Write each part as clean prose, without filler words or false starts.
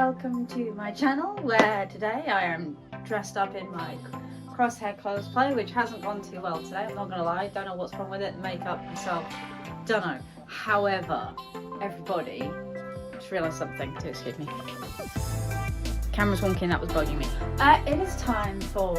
welcome to my channel where today I am dressed up in my Crosshair cosplay, which hasn't gone too well today, I'm not gonna lie. Don't know what's wrong with it, the makeup, myself, don't know. However, everybody, just realised something, excuse me. Camera's wonking, that was bugging me. It is time for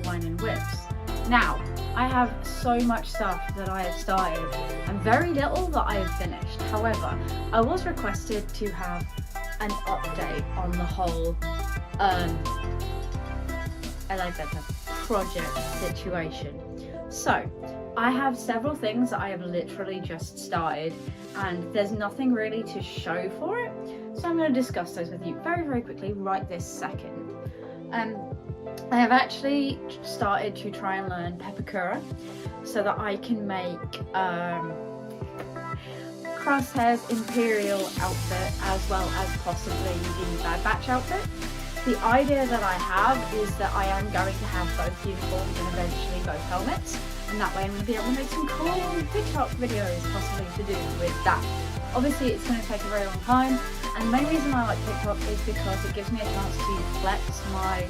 Wine and Whips. Now, I have so much stuff that I have started and very little that I have finished. However, I was requested to have an update on the whole project situation. So, I have several things that I have literally just started and there's nothing really to show for it. So I'm going to discuss those with you very, very quickly right this second. I have actually started to try and learn Pepakura so that I can make Crosshair's Imperial outfit as well as possibly the Bad Batch outfit. The idea that I have is that I am going to have both uniforms and eventually both helmets, and that way I'm going to be able to make some cool TikTok videos possibly to do with that. Obviously it's going to take a very long time, and the main reason I like TikTok is because it gives me a chance to flex my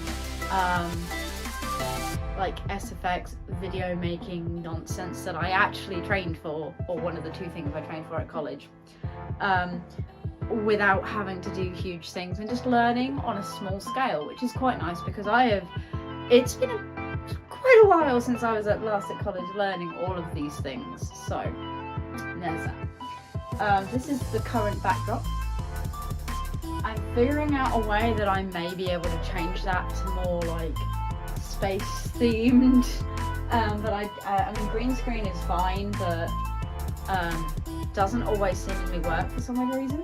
like SFX video making nonsense that I actually trained for, or one of the two things I trained for at college, without having to do huge things and just learning on a small scale, which is quite nice because it's been quite a while since I was last at college learning all of these things. So there's that. This is the current backdrop. I'm figuring out a way that I may be able to change that to more like space themed, but I mean green screen is fine, but doesn't always seemingly work for some odd reason.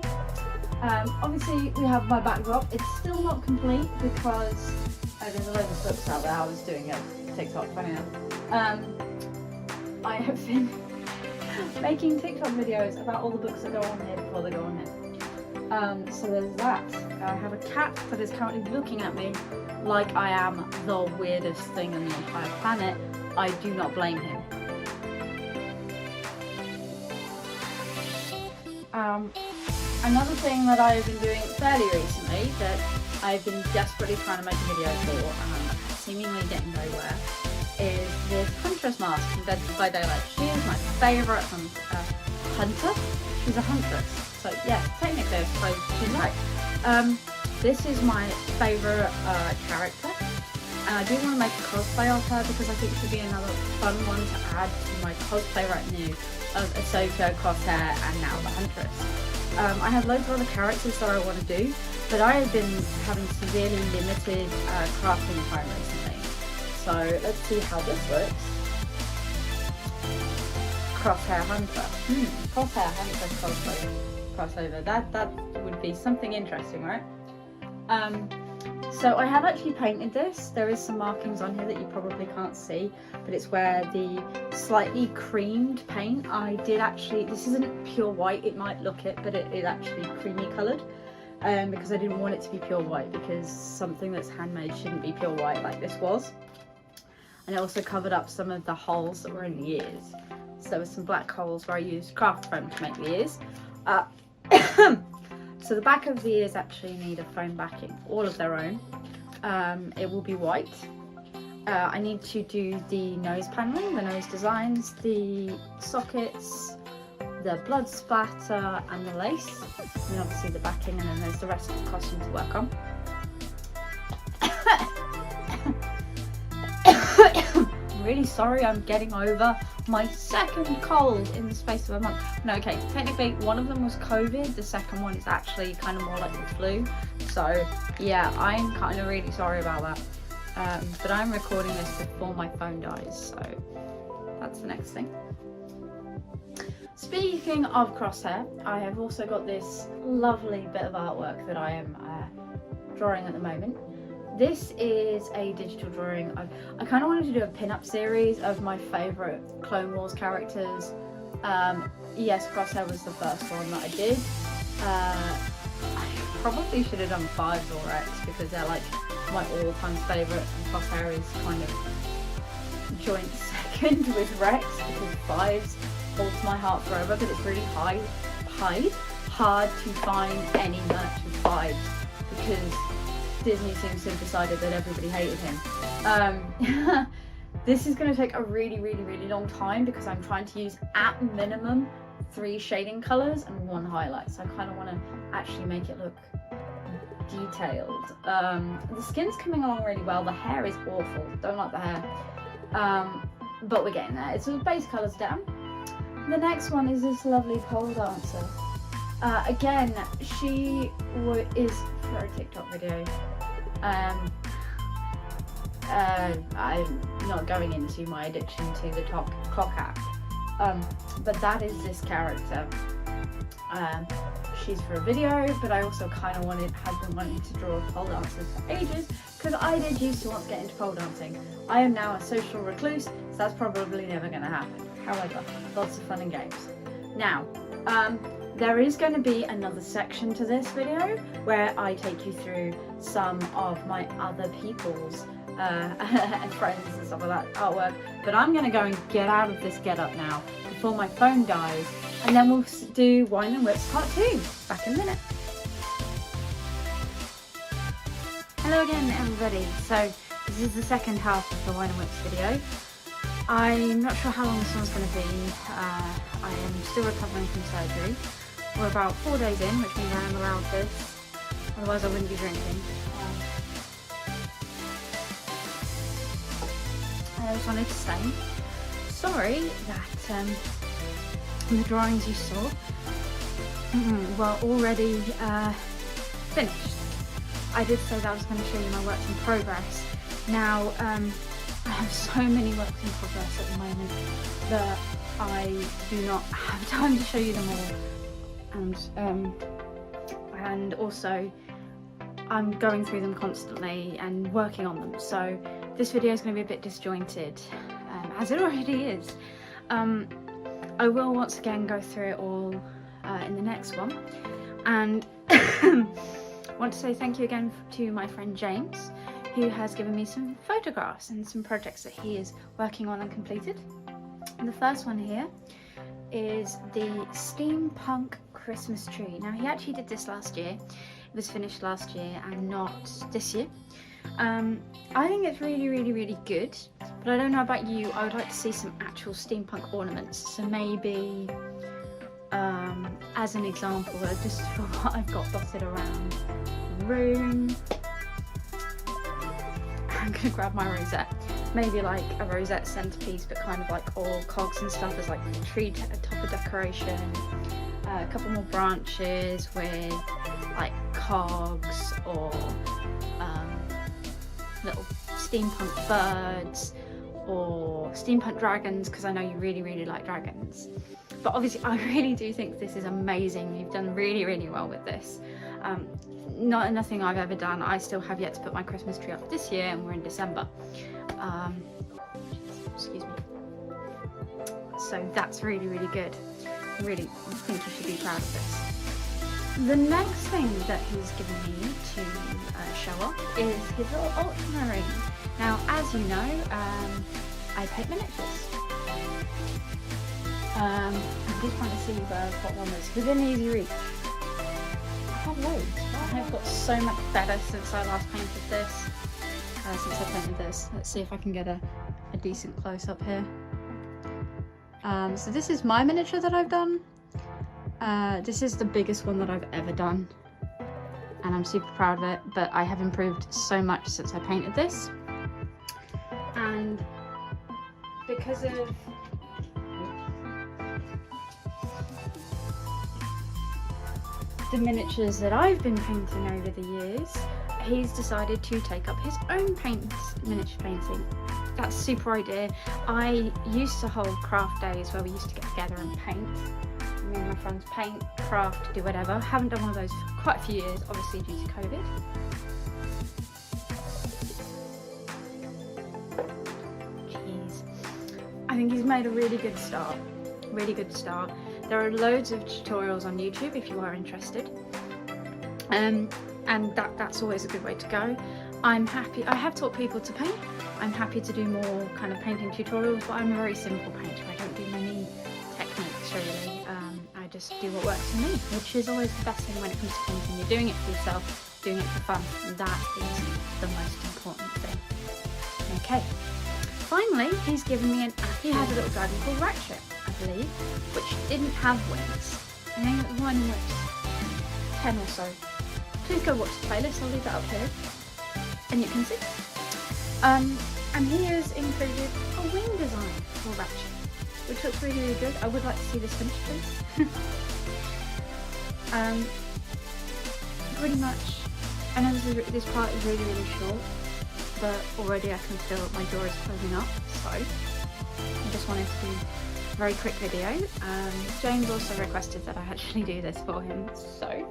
Obviously we have my backdrop. It's still not complete because there's a load of books out there. I was doing a TikTok, funny enough. I have been making TikTok videos about all the books that go on here before they go on here. So there's that. I have a cat that is currently looking at me like I am the weirdest thing on the entire planet. I do not blame him. Another thing that I've been doing fairly recently that I've been desperately trying to make a video for and seemingly getting nowhere is this Huntress mask from Dead by Daylight. She is my favourite hunter. She's a huntress. So yeah, technically I suppose she's right. This is my favourite character, and I do want to make a cosplay of her because I think she'd be another fun one to add to my cosplay retinue of Ahsoka, Crosshair, and now the Huntress. I have loads of other characters that I want to do, but I have been having severely limited crafting time recently. So let's see how this works. Crosshair Hunter. Crosshair Hunter crossover. That would be something interesting, right? So I have actually painted this. There is some markings on here that you probably can't see, but it's where the slightly creamed paint, I did actually, this isn't pure white, it might look it, but it is actually creamy coloured, because I didn't want it to be pure white, because something that's handmade shouldn't be pure white like this was. And it also covered up some of the holes that were in the ears. So there were some black holes where I used craft foam to make the ears. So the back of the ears actually need a foam backing, all of their own. It will be white. I need to do the nose paneling, the nose designs, the sockets, the blood splatter and the lace, and then obviously the backing, and then there's the rest of the costume to work on. I'm really sorry, I'm getting over my second cold in the space of a month. No, okay, technically one of them was COVID, the second one is actually kind of more like the flu. So yeah, I'm kind of really sorry about that. But I'm recording this before my phone dies, so that's the next thing. Speaking of Crosshair, I have also got this lovely bit of artwork that I am drawing at the moment. This is a digital drawing. I kind of wanted to do a pin-up series of my favourite Clone Wars characters. Yes, Crosshair was the first one that I did. I probably should have done 5s or Rex because they're like my all-time favourite, and Crosshair is kind of joint second with Rex because 5s holds my heart forever, but it's really hard to find any merch with vibes because Disney seems to have decided that everybody hated him. This is going to take a really long time because I'm trying to use at minimum 3 shading colours and 1 highlight, so I kind of want to actually make it look detailed. The skin's coming along really well. The hair is awful, don't like the hair, but we're getting there. It's all base colours down. The next one is this lovely pole dancer. Again, she is for a TikTok video. I'm not going into my addiction to the clock app, but that is this character. She's for a video, but I also kind of had been wanting to draw pole dancers for ages because I did used to want to get into pole dancing. I am now a social recluse, so that's probably never going to happen. However, lots of fun and games. Now, there is going to be another section to this video where I take you through some of my other people's and friends and stuff like that artwork, but I'm going to go and get out of this get-up now before my phone dies, and then we'll do Wine and Whips Part 2. Back in a minute. Hello again everybody, so this is the second half of the Wine and Whips video. I'm not sure how long this one's going to be. I am still recovering from surgery. We're about 4 days in, which means I am allowed this, otherwise I wouldn't be drinking. I just wanted to say, sorry that the drawings you saw were already finished. I did say that I was going to show you my works in progress. Now, I have so many works in progress at the moment that I do not have time to show you them all. And also, I'm going through them constantly and working on them, so this video is going to be a bit disjointed, as it already is. I will once again go through it all in the next one, and want to say thank you again to my friend James, who has given me some photographs and some projects that he is working on and completed. And the first one here is the steampunk Christmas tree. Now, he actually did this last year. It was finished last year and not this year. I think it's really good, but I don't know about you, I would like to see some actual steampunk ornaments. So maybe, as an example, just for what I've got dotted around the room, I'm gonna grab my rosette. Maybe like a rosette centerpiece, but kind of like all cogs and stuff as like the tree topper decoration. A couple more branches with like cogs or little steampunk birds or steampunk dragons, because I know you really like dragons. But obviously I really do think this is amazing. You've done really well with this. Nothing I've ever done. I still have yet to put my Christmas tree up this year, and we're in December. Excuse me. So that's really good. I really think you should be proud of this. The next thing that he's given me to show off is his little Ultramarine. Now, as you know, I paint miniatures. I'm just trying to see what one was within easy reach. I have loads. I've got so much better since I last painted this. Let's see if I can get a decent close-up here. So this is my miniature that I've done. This is the biggest one that I've ever done, and I'm super proud of it, but I have improved so much since I painted this. And because of the miniatures that I've been painting over the years, he's decided to take up his own miniature painting. That's a super idea. I used to hold craft days where we used to get together and paint. Me and my friends paint, craft, do whatever. Haven't done one of those for quite a few years, obviously due to COVID. Jeez. I think he's made a really good start. There are loads of tutorials on YouTube if you are interested. And that's always a good way to go. I'm happy, I have taught people to paint. I'm happy to do more kind of painting tutorials, but I'm a very simple painter. I don't do many techniques really. I just do what works for me, which is always the best thing when it comes to painting. You're doing it for yourself, doing it for fun, and that is the most important thing. Okay, finally he's given me he has a little dragon called Ratchet, I believe, which didn't have wings. I think it was one in which 10 or so. Please go watch the playlist, I'll leave that up here, and you can see. And he has included a wing design for Ratchet, which looks really, really good. I would like to see this finished, please. Pretty much, I know this part is really, really short, but already I can feel my jaw is closing up, so I just wanted to do a very quick video. James also requested that I actually do this for him, so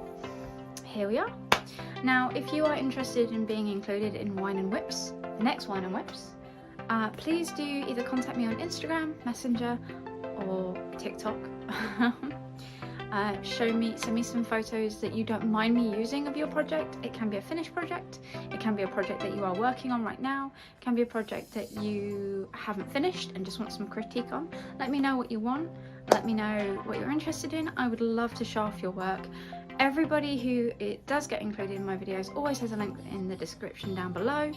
here we are. Now, if you are interested in being included in Wine and Whips, the next Wine and Whips, please do either contact me on Instagram, Messenger, or TikTok. Send me some photos that you don't mind me using of your project. It can be a finished project, it can be a project that you are working on right now, it can be a project that you haven't finished and just want some critique on. Let me know what you want, let me know what you're interested in. I would love to show off your work. Everybody who does get included in my videos always has a link in the description down below.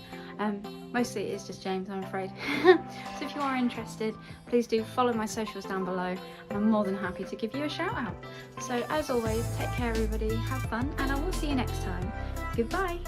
Mostly it is just James, I'm afraid. So if you are interested, please do follow my socials down below, and I'm more than happy to give you a shout out. So as always, take care everybody, have fun, and I will see you next time. Goodbye!